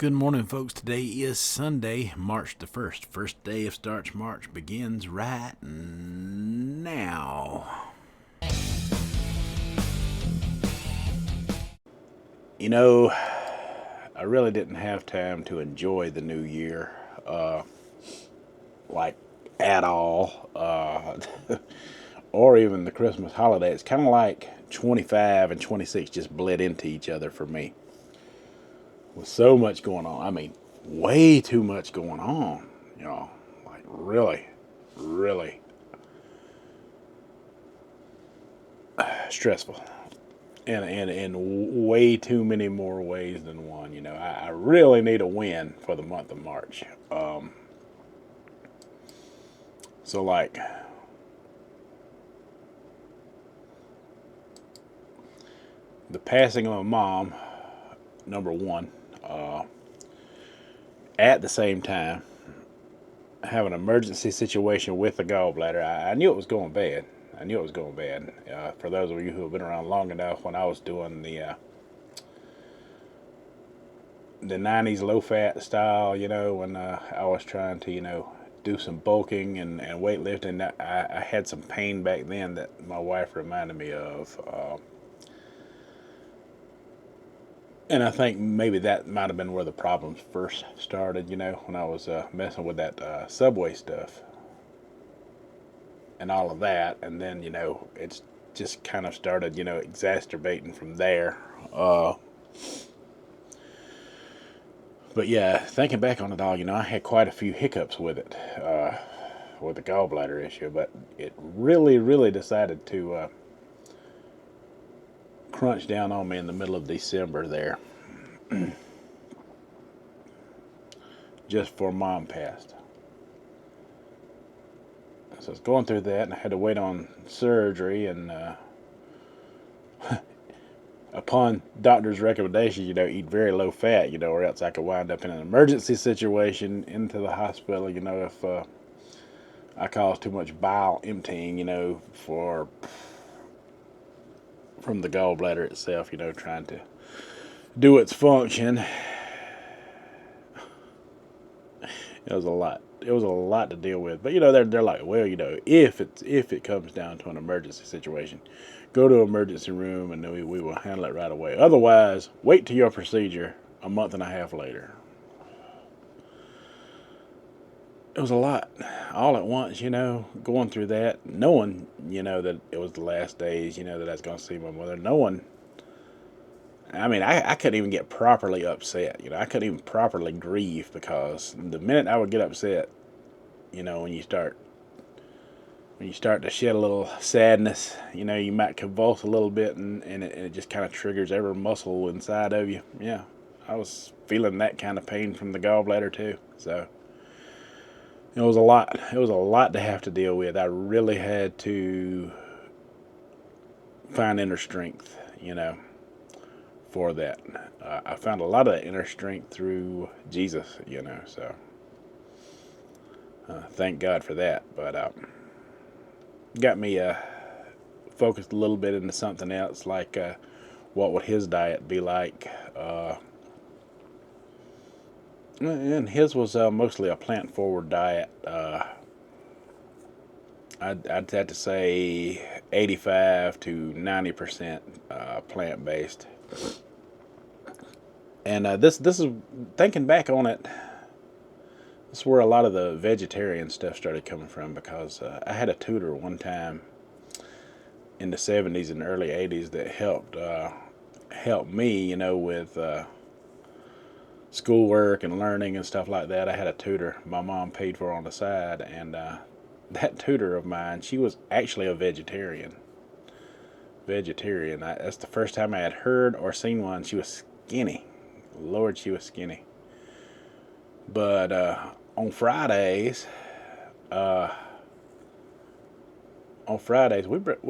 Good morning, folks. Today is Sunday, March the 1st. First day of Starch March begins right now. You know, I really didn't have time to enjoy the new year, like at all, or even the Christmas holiday. It's kind of like 25 and 26 just bled into each other for me. With so much going on. I mean, way too much going on. Like really, really stressful. And in way too many more ways than one. I really need a win for the month of March. So, like, the passing of my mom, number one, at the same time, have an emergency situation with the gallbladder. I knew it was going bad. I knew it was going bad. For those of you who have been around long enough, when I was doing the '90s low-fat style, when I was trying to, do some bulking and weightlifting, I had some pain back then that my wife reminded me of. And I think maybe that might have been where the problems first started, when I was messing with that Subway stuff and all of that. And then, it's just kind of started, exacerbating from there. But yeah, thinking back on it all, I had quite a few hiccups with it, with the gallbladder issue. But it really, really decided to crunch down on me in the middle of December there. Just before Mom passed. So I was going through that, and I had to wait on surgery, and upon doctor's recommendation, eat very low fat, or else I could wind up in an emergency situation into the hospital, if I caused too much bile emptying, from the gallbladder itself, trying to do its function. It was a lot. It was a lot to deal with. But they're like, well, if it comes down to an emergency situation, go to an emergency room and we will handle it right away. Otherwise, wait till your procedure a month and a half later. It was a lot, all at once. Going through that, knowing that it was the last days. That I was going to see my mother. Knowing. I mean, I couldn't even get properly upset. I couldn't even properly grieve, because the minute I would get upset, when you start to shed a little sadness, you might convulse a little bit, and it just kind of triggers every muscle inside of you. Yeah, I was feeling that kind of pain from the gallbladder too. So it was a lot. It was a lot to have to deal with. I really had to find inner strength, for that. I found a lot of that inner strength through Jesus, so thank God for that. But got me focused a little bit into something else, like what would his diet be like? And his was mostly a plant-forward diet. I'd have to say 85 to 90% plant-based. And this is, thinking back on it, this is where a lot of the vegetarian stuff started coming from, because I had a tutor one time in the '70s and early '80s that helped me, with schoolwork and learning and stuff like that. I had a tutor my mom paid for on the side, and that tutor of mine, she was actually a vegetarian. That's the first time I had heard or seen one. She was skinny. Lord, she was skinny. But on Fridays, we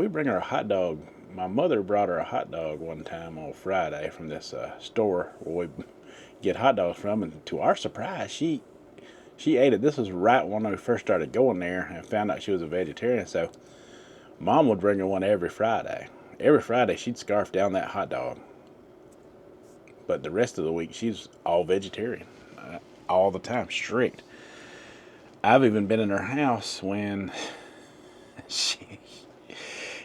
bring her a hot dog. My mother brought her a hot dog one time on Friday from this store where we get hot dogs from, and to our surprise, she ate it. This was right when we first started going there and found out she was a vegetarian. So Mom would bring her one every Friday. Every Friday she'd scarf down that hot dog. But the rest of the week, she's all vegetarian, all the time, strict. I've even been in her house when she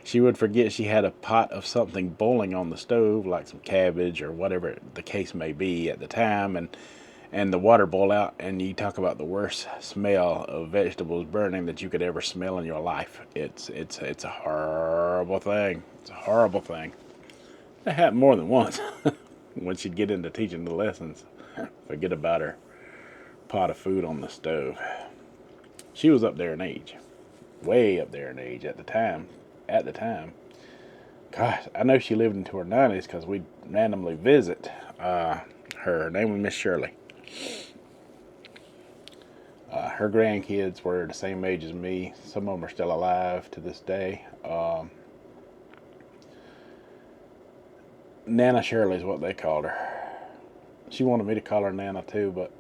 she would forget she had a pot of something boiling on the stove, like some cabbage or whatever the case may be at the time, and the water boil out, and you talk about the worst smell of vegetables burning that you could ever smell in your life. It's a horrible thing. It's a horrible thing. It happened more than once when she'd get into teaching the lessons. Forget about her pot of food on the stove. She was up there in age, way up there in age at the time. At the time, gosh, I know she lived into her 90s because we'd randomly visit her. Her name was Miss Shirley. Her grandkids were the same age as me. Some of them are still alive to this day. Nana Shirley is what they called her. She wanted me to call her Nana too, but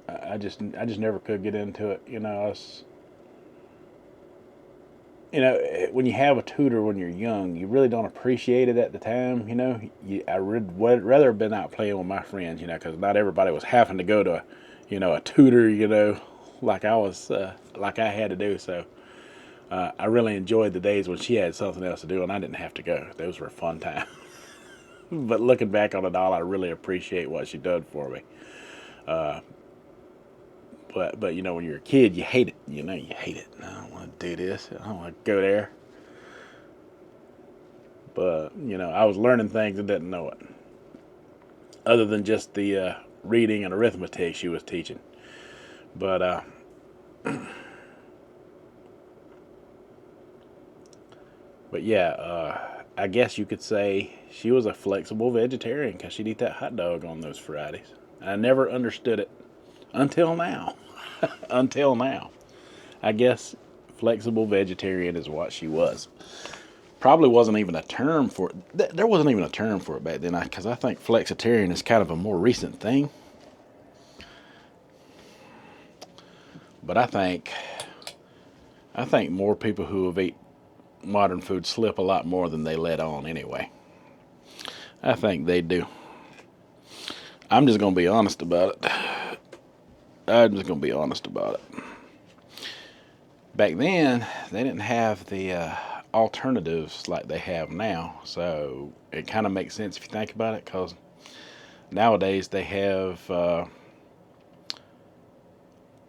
I just never could get into it. When you have a tutor when you're young, you really don't appreciate it at the time. I would rather have been out playing with my friends. Because not everybody was having to go to, a tutor. Like I was, like I had to do. So I really enjoyed the days when she had something else to do and I didn't have to go. Those were a fun time. But looking back on it all, I really appreciate what she did for me. But when you're a kid, you hate it. You hate it. I don't want to do this. I don't want to go there. But I was learning things and didn't know it. Other than just the reading and arithmetic she was teaching. But but yeah, I guess you could say she was a flexible vegetarian because she'd eat that hot dog on those Fridays. I never understood it until now. Until now. I guess flexible vegetarian is what she was. Probably wasn't even a term for it. There wasn't even a term for it back then, because I think flexitarian is kind of a more recent thing. But I think more people who have eaten modern food slip a lot more than they let on anyway. I think they do. I'm just going to be honest about it. Back then, they didn't have the alternatives like they have now. So it kind of makes sense if you think about it, because nowadays they have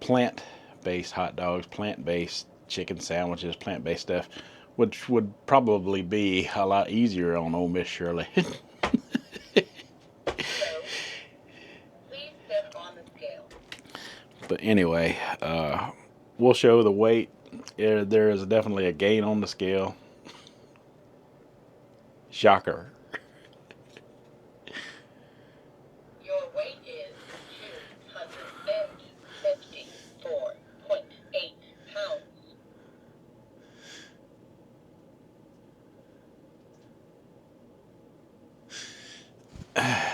plant-based hot dogs, plant-based chicken sandwiches, plant-based stuff, which would probably be a lot easier on old Miss Shirley. But anyway, we'll show the weight. There is definitely a gain on the scale. Shocker. Your weight is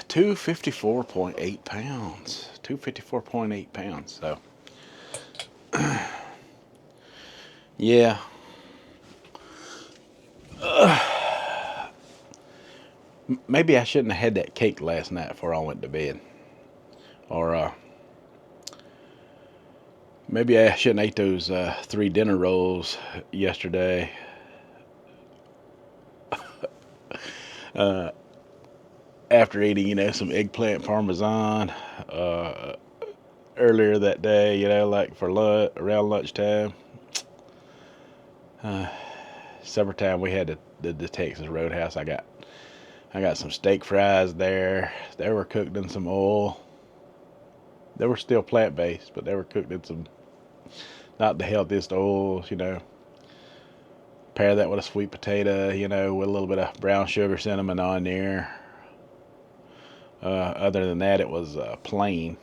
254.8 pounds. 254.8 pounds. 254.8 pounds. So, yeah. Maybe I shouldn't have had that cake last night before I went to bed. Or maybe I shouldn't have ate those 3 dinner rolls yesterday. After eating, some eggplant parmesan earlier that day, like for lunch, around lunchtime. Supper time, we had the Texas Roadhouse. I got some steak fries there. They were cooked in some oil. They were still plant-based, but they were cooked in some not the healthiest oils, Pair that with a sweet potato, with a little bit of brown sugar cinnamon on there. Other than that, it was plain.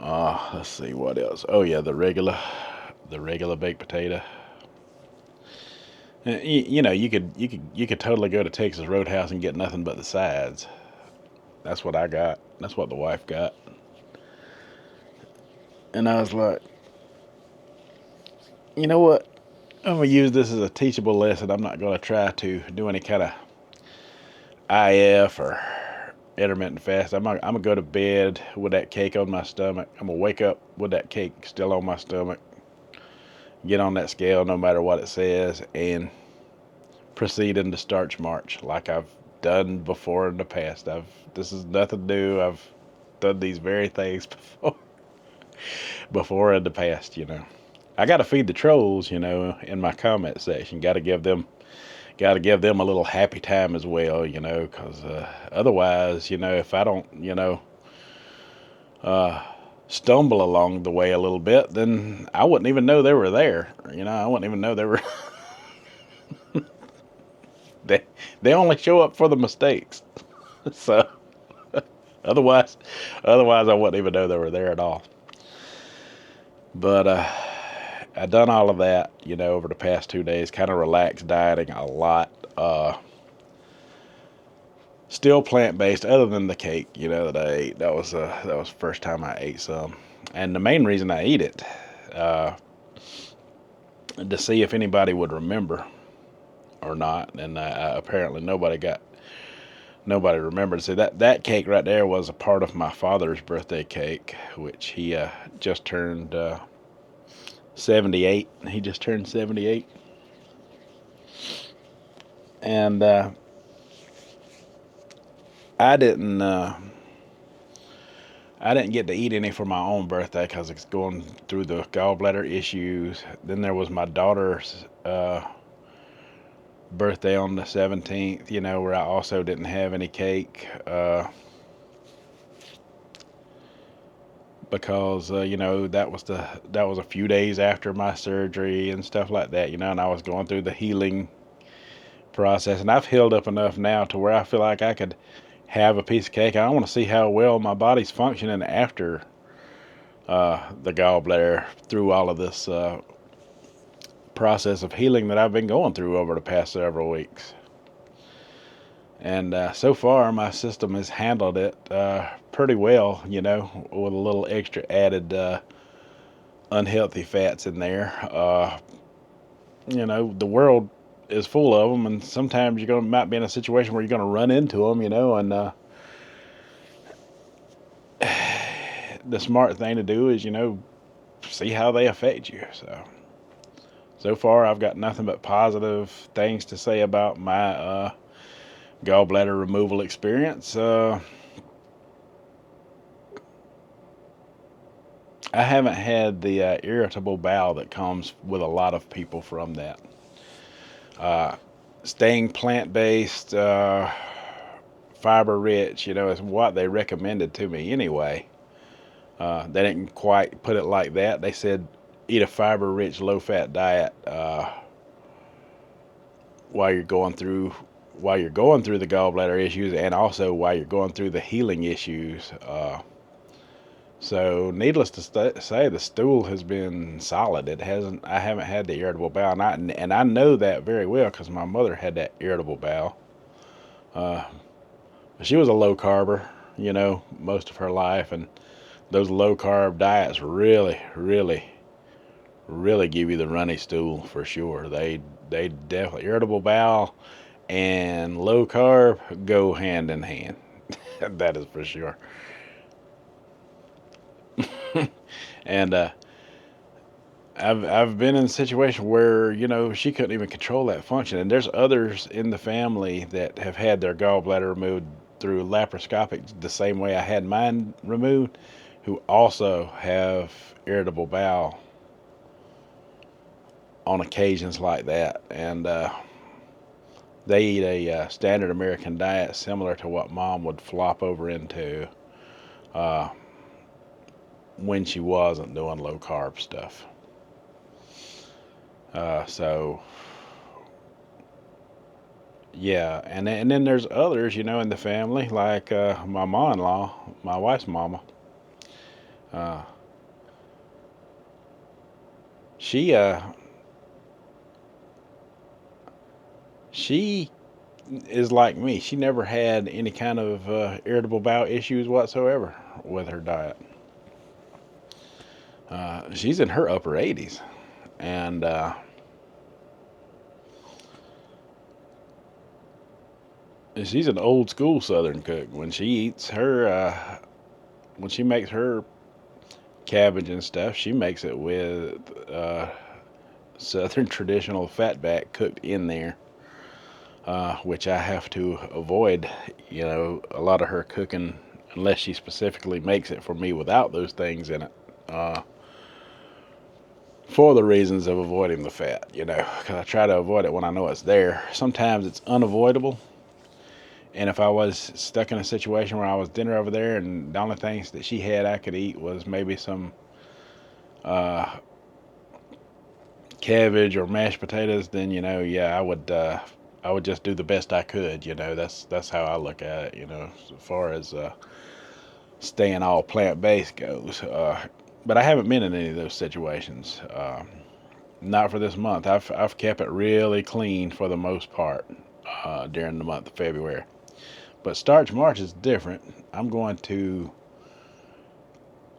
Let's see what else. Oh yeah, the regular baked potato. You could totally go to Texas Roadhouse and get nothing but the sides. That's what I got. That's what the wife got. And I was like, you know what? I'm gonna use this as a teachable lesson. I'm not gonna try to do any kind of IF or intermittent fast. I'm gonna go to bed with that cake on my stomach. I'm gonna wake up with that cake still on my stomach. Get on that scale no matter what it says, and proceed into starch march like I've done before in the past. This is nothing new. I've done these very things before in the past. I got to feed the trolls. In my comment section, got to give them a little happy time as well. Because otherwise, if I don't, uh, stumble along the way a little bit, then I wouldn't even know they were there. I wouldn't even know they were. They only show up for the mistakes. So otherwise, otherwise I wouldn't even know they were there at all. But I done all of that, over the past 2 days. Kind of relaxed dieting a lot. Still plant based, other than the cake, that I ate. That was the first time I ate some, and the main reason I eat it, uh, to see if anybody would remember or not. And apparently nobody remembered. See, that cake right there was a part of my father's birthday cake, which he just turned 78. He just turned 78, and I didn't. I didn't get to eat any for my own birthday because it's going through the gallbladder issues. Then there was my daughter's birthday on the 17th, where I also didn't have any cake. Because that was a few days after my surgery and stuff like that, and I was going through the healing process, and I've healed up enough now to where I feel like I could have a piece of cake. I want to see how well my body's functioning after the gallbladder, through all of this process of healing that I've been going through over the past several weeks. And so far, my system has handled it pretty well, with a little extra added unhealthy fats in there. The world is full of them, and sometimes might be in a situation where you're gonna run into them, and the smart thing to do is, see how they affect you. So far, I've got nothing but positive things to say about my gallbladder removal experience. I haven't had the irritable bowel that comes with a lot of people from that. Staying plant-based, fiber-rich, is what they recommended to me anyway. They didn't quite put it like that. They said eat a fiber-rich, low-fat diet while you're going through the gallbladder issues, and also while you're going through the healing issues. So, needless to say, the stool has been solid. It hasn't. I haven't had the irritable bowel, and I know that very well because my mother had that irritable bowel. She was a low carber, most of her life, and those low carb diets really, really, really give you the runny stool for sure. They definitely, irritable bowel and low carb go hand in hand. That is for sure. And I've been in a situation where she couldn't even control that function, and there's others in the family that have had their gallbladder removed through laparoscopic the same way I had mine removed, who also have irritable bowel on occasions like that, and they eat a standard American diet similar to what Mom would flop over into uh, when she wasn't doing low carb stuff. So yeah, and then there's others, in the family, like my mom-in-law, my wife's mama. Uh, she she is like me. She never had any kind of irritable bowel issues whatsoever with her diet. She's in her upper 80s, and she's an old school Southern cook. When she eats her, when she makes her cabbage and stuff, she makes it with Southern traditional fatback cooked in there, which I have to avoid. You know, a lot of her cooking, unless she specifically makes it for me without those things in it, for the reasons of avoiding the fat. You know, because I try to avoid it when I know it's there. Sometimes it's unavoidable. And if I was stuck in a situation where I was dinner over there and the only things that she had I could eat was maybe some uh, cabbage or mashed potatoes, then yeah, I would just do the best I could. That's how I look at it. As far as staying all plant based goes. But I haven't been in any of those situations. Not for this month. I've kept it really clean for the most part during the month of February. But Starch March is different. I'm going to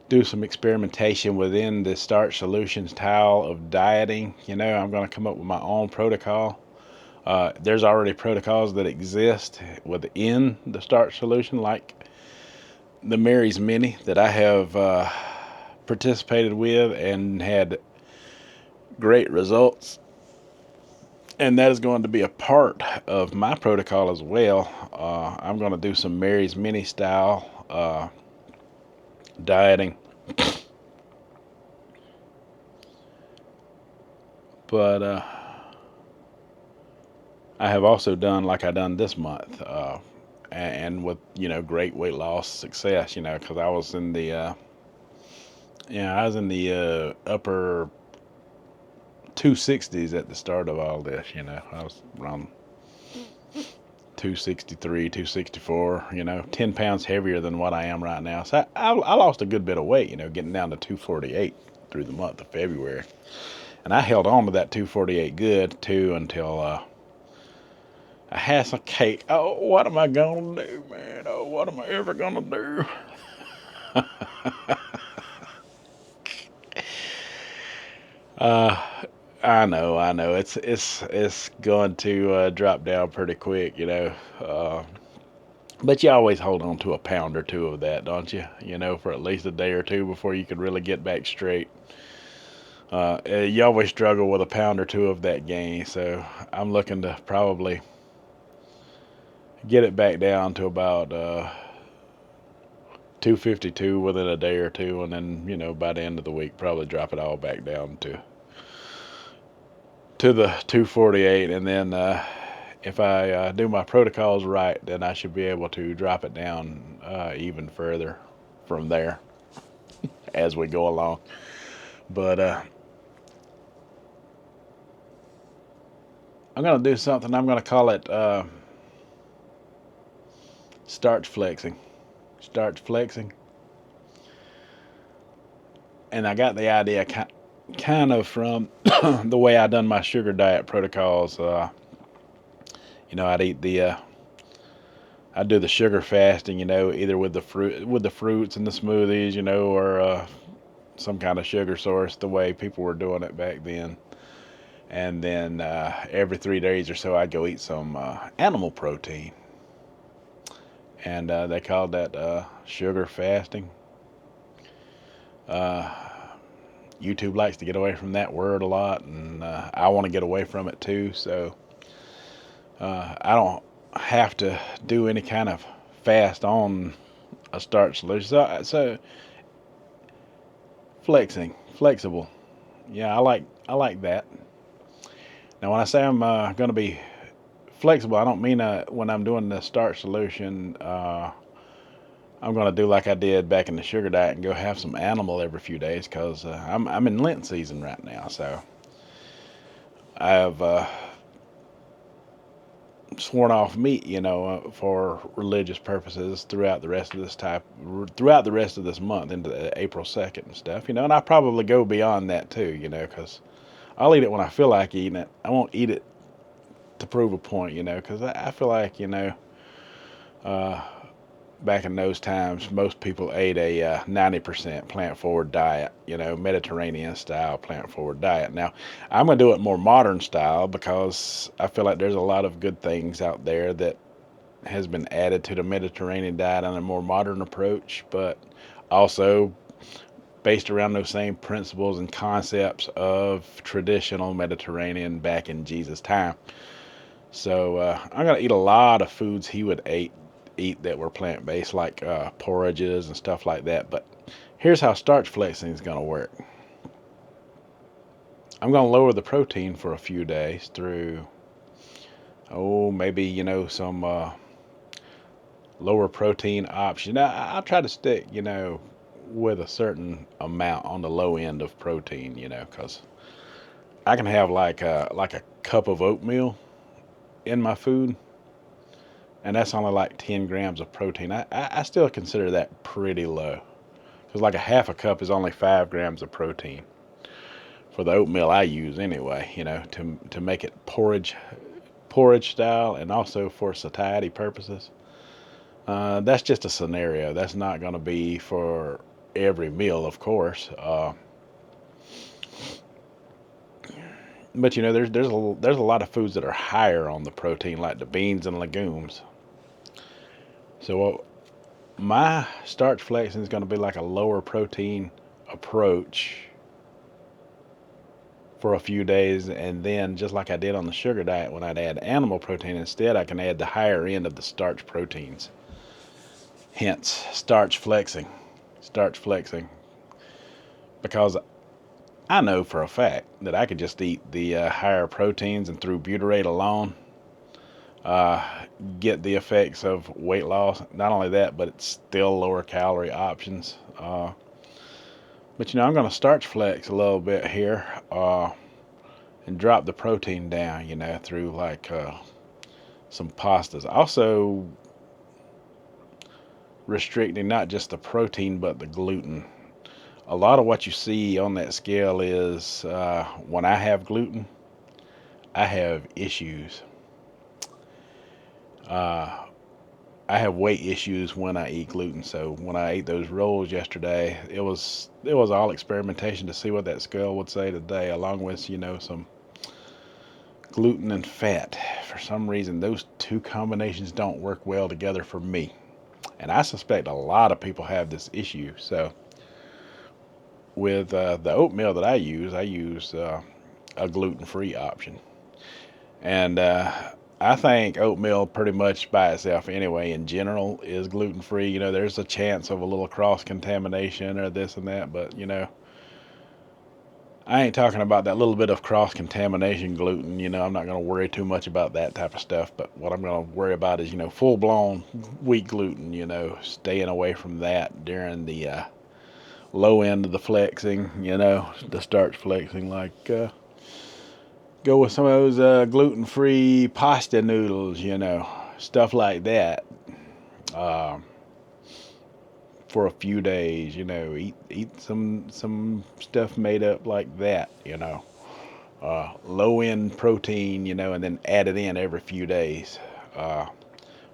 do some experimentation within the Starch Solutions tile of dieting. I'm going to come up with my own protocol. There's already protocols that exist within the Starch Solution, like the Mary's Mini that I have participated with and had great results. And that is going to be a part of my protocol as well. I'm going to do some Mary's Mini style dieting. But I have also done like I done this month, and with great weight loss success. Because I was in the upper 260s at the start of all this. I was around 263, 264. 10 pounds heavier than what I am right now. So I lost a good bit of weight. Getting down to 248 through the month of February, and I held on to that 248 good too until I had some cake. Oh, what am I gonna do, man? Oh, what am I ever gonna do? uh, I know. It's going to drop down pretty quick, Uh, but you always hold on to a pound or two of that, don't you? For at least a day or two before you can really get back straight. You always struggle with a pound or two of that gain, so I'm looking to probably get it back down to about 252 within a day or two, and then by the end of the week probably drop it all back down to the 248, and then if I do my protocols right, then I should be able to drop it down even further from there as we go along. But I'm gonna do something. I'm gonna call it starch flexing. Starch flexing, and I got the idea kind of from the way I done my sugar diet protocols. I'd eat I do the sugar fasting, either with the fruits and the smoothies, or some kind of sugar source, the way people were doing it back then. And then every 3 days or so, I'd go eat some animal protein, and they called that sugar fasting. Uh, YouTube likes to get away from that word a lot, and I want to get away from it too. So I don't have to do any kind of fast on a starch solution. So flexible. Yeah, I like that. Now, when I say I'm going to be flexible, I don't mean when I'm doing the starch solution. I'm going to do like I did back in the sugar diet and go have some animal every few days because I'm in Lent season right now. So I've sworn off meat, for religious purposes throughout the rest of this month into April 2nd and stuff, and I probably go beyond that too, because I'll eat it when I feel like eating it. I won't eat it to prove a point, because I feel like, uh, back in those times, most people ate a 90% plant forward diet, Mediterranean style plant forward diet. Now, I'm going to do it more modern style because I feel like there's a lot of good things out there that has been added to the Mediterranean diet on a more modern approach, but also based around those same principles and concepts of traditional Mediterranean back in Jesus' time. So I'm gonna eat a lot of foods he would eat that were plant based, like porridges and stuff like that. But here's how starch flexing is gonna work. I'm gonna lower the protein for a few days through maybe some lower protein option. Now, I'll try to stick with a certain amount on the low end of protein, because I can have like a cup of oatmeal in my food, and that's only like 10 grams of protein. I still consider that pretty low, because like a half a cup is only 5 grams of protein for the oatmeal I use anyway. To make it porridge style, and also for satiety purposes. That's just a scenario. That's not going to be for every meal, of course. But there's a lot of foods that are higher on the protein, like the beans and legumes. So my starch flexing is going to be like a lower protein approach for a few days, and then just like I did on the sugar diet, when I'd add animal protein instead, I can add the higher end of the starch proteins. Hence, starch flexing. Starch flexing. Because I know for a fact that I could just eat the higher proteins, and through butyrate alone, uh, get the effects of weight loss. Not only that, but it's still lower calorie options. But I'm going to starch flex a little bit here, and drop the protein down, through like some pastas. Also restricting not just the protein, but the gluten. A lot of what you see on that scale is when I have gluten, I have issues. Uh, I have weight issues when I eat gluten. So when I ate those rolls yesterday, it was all experimentation to see what that scale would say today, along with some gluten and fat. For some reason, those two combinations don't work well together for me, and I suspect a lot of people have this issue. So with the oatmeal that I use a gluten-free option, and I think oatmeal pretty much by itself anyway in general is gluten free. There's a chance of a little cross contamination or this and that, but I ain't talking about that little bit of cross contamination gluten. I'm not going to worry too much about that type of stuff, but what I'm going to worry about is full blown wheat gluten. Staying away from that during the low end of the flexing, the starch flexing, like go with some of those gluten-free pasta noodles, stuff like that, uh, for a few days. Eat some stuff made up like that. Low end protein, and then add it in every few days,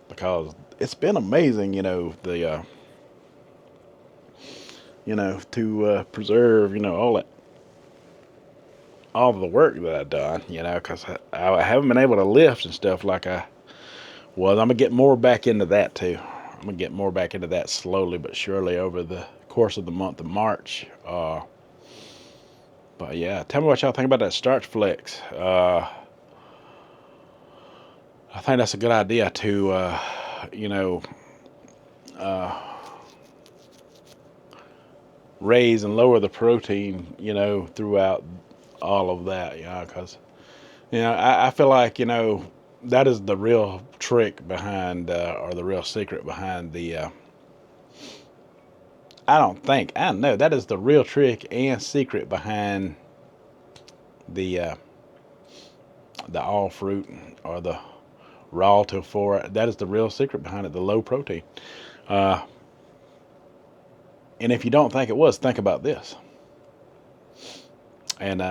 because it's been amazing. The to preserve all of the work that I've done. Because I haven't been able to lift and stuff like I was. I'm gonna get more back into that too. I'm gonna get more back into that slowly but surely over the course of the month of March. But yeah, tell me what y'all think about that starch flex. I think that's a good idea to, uh, raise and lower the protein, throughout all of that. Because I feel like that is the real trick behind, or the real secret behind the. I know that is the real trick and secret behind the all fruit, or the raw till four. That is the real secret behind it. The low protein. Uh, and if you don't think it was, think about this. And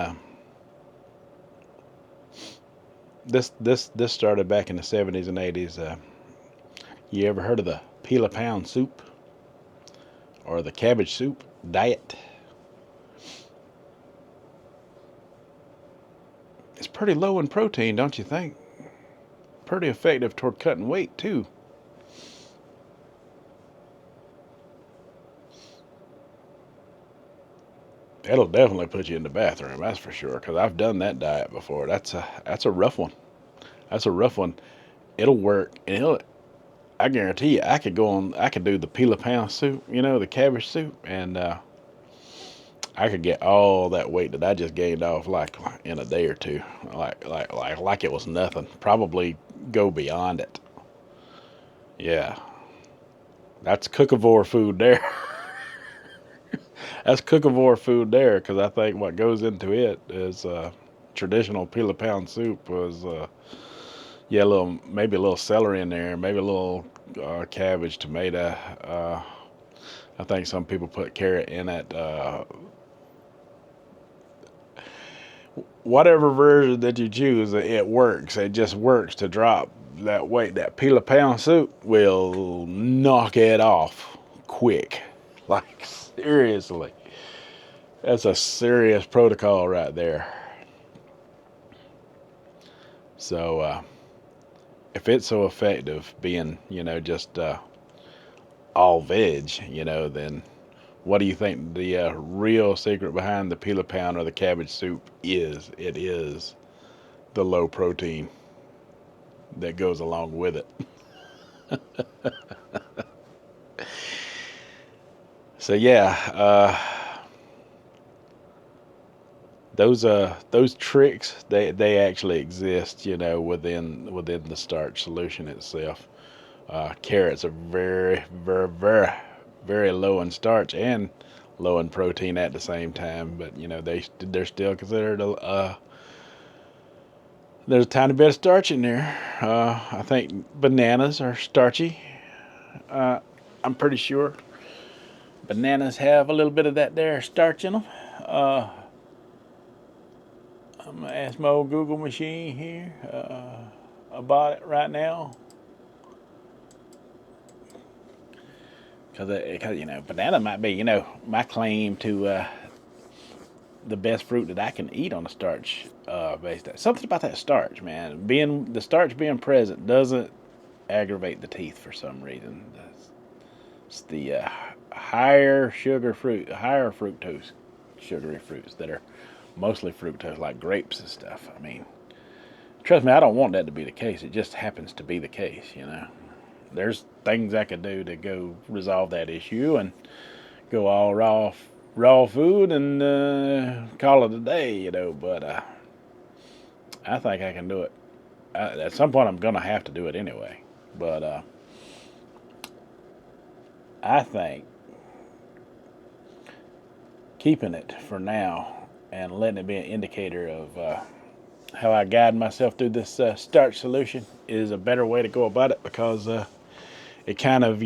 this started back in the 70s and 80s. You ever heard of the peel a pound soup, or the cabbage soup diet? It's pretty low in protein, don't you think? Pretty effective toward cutting weight too. It'll definitely put you in the bathroom, that's for sure. Because I've done that diet before. That's a rough one. That's a rough one. It'll work, and it'll. I guarantee you, I could go on. I could do the peel a pound soup, the cabbage soup, and I could get all that weight that I just gained off like in a day or two, like it was nothing. Probably go beyond it. Yeah, that's cookivore food there. That's cookivore food there, because I think what goes into it is traditional peel a pound soup was yeah, maybe a little celery in there, maybe a little cabbage, tomato. I think some people put carrot in it. Whatever version that you choose, it works. It just works to drop that weight. That peel a pound soup will knock it off quick. Like, seriously. That's a serious protocol right there. So, if it's so effective being, just all veg, then what do you think the real secret behind the peel a pound or the cabbage soup is? It is the low protein that goes along with it. So yeah, those tricks they actually exist, within the starch solution itself. Carrots are very, very, very, very low in starch and low in protein at the same time, but they're still considered there's a tiny bit of starch in there. I think bananas are starchy. Uh, I'm pretty sure bananas have a little bit of that there starch in them. Uh, I'm gonna ask my old Google machine here about it right now, because banana might be my claim to the best fruit that I can eat on a starch based. Something about that starch, man. Being the starch being present doesn't aggravate the teeth for some reason. It's the higher sugar fruit, higher fructose sugary fruits that are mostly fructose, like grapes and stuff. I mean, trust me, I don't want that to be the case. It just happens to be the case. There's things I could do to go resolve that issue and go all raw food and call it a day. But I think I can do it. At some point, I'm gonna have to do it anyway. But I think keeping it for now and letting it be an indicator of how I guide myself through this starch solution is a better way to go about it, because it kind of,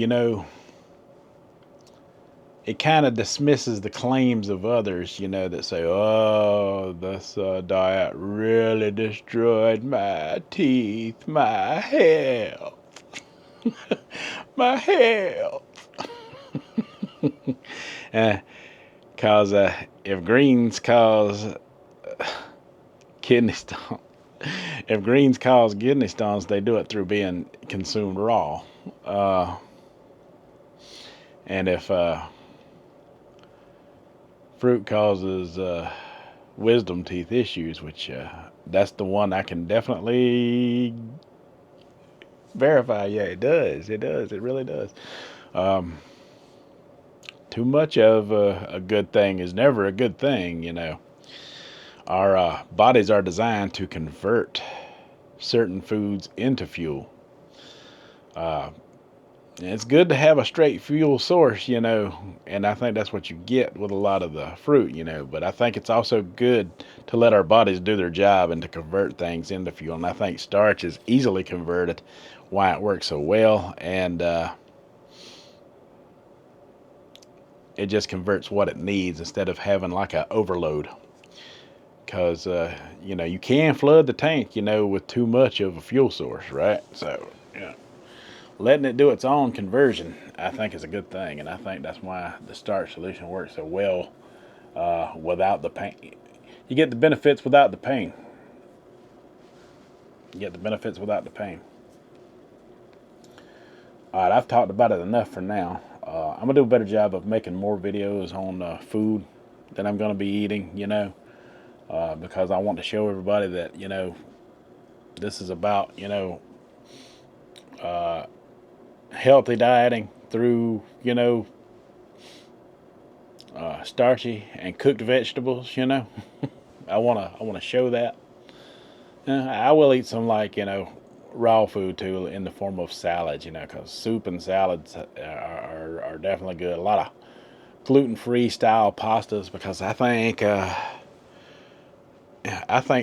it kind of dismisses the claims of others, that say, "Oh, this diet really destroyed my teeth, my health, my health." Cause if greens cause kidney stones, if greens cause kidney stones, they do it through being consumed raw. And if fruit causes wisdom teeth issues, which that's the one I can definitely verify. Yeah, it does. It does. It really does. Um, Too much of a good thing is never a good thing. Our bodies are designed to convert certain foods into fuel. Uh, it's good to have a straight fuel source, and I think that's what you get with a lot of the fruit. But I think it's also good to let our bodies do their job and to convert things into fuel. And I think starch is easily converted, why it works so well, and it just converts what it needs instead of having like a overload. Because you can flood the tank, with too much of a fuel source, right? So letting it do its own conversion, I think, is a good thing, and I think that's why the starch solution works so well without the pain. You get the benefits without the pain. You get the benefits without the pain. All right, I've talked about it enough for now. I'm gonna do a better job of making more videos on food that I'm going to be eating, because I want to show everybody that, this is about, healthy dieting through, starchy and cooked vegetables. I want to show that. I will eat some, like, raw food too, in the form of salads, because soup and salads are definitely good. A lot of gluten-free style pastas, because I think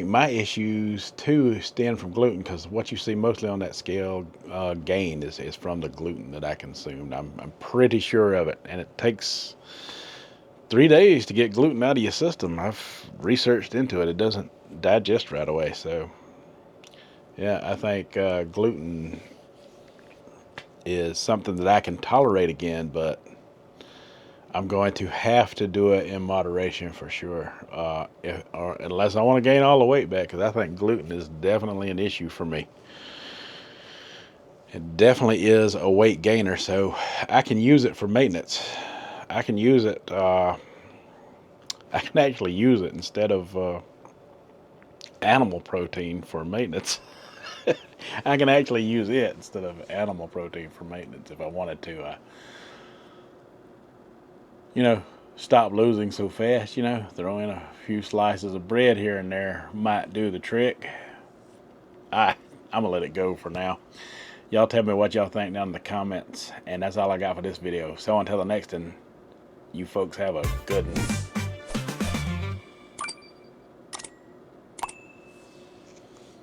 my issues too stem from gluten, because what you see mostly on that scale gain is from the gluten that I consumed. I'm pretty sure of it, and it takes 3 days to get gluten out of your system. I've researched into it. It doesn't digest right away. So yeah, I think gluten is something that I can tolerate again, but I'm going to have to do it in moderation for sure, or unless I want to gain all the weight back, because I think gluten is definitely an issue for me. It definitely is a weight gainer, so I can use it for maintenance. I can use it. I can actually use it instead of animal protein for maintenance. I can actually use it instead of animal protein for maintenance if I wanted to. You know, stop losing so fast. Throw in a few slices of bread here and there might do the trick. I'm gonna let it go for now. Y'all tell me what y'all think down in the comments, and that's all I got for this video. So until the next one, you folks have a good one.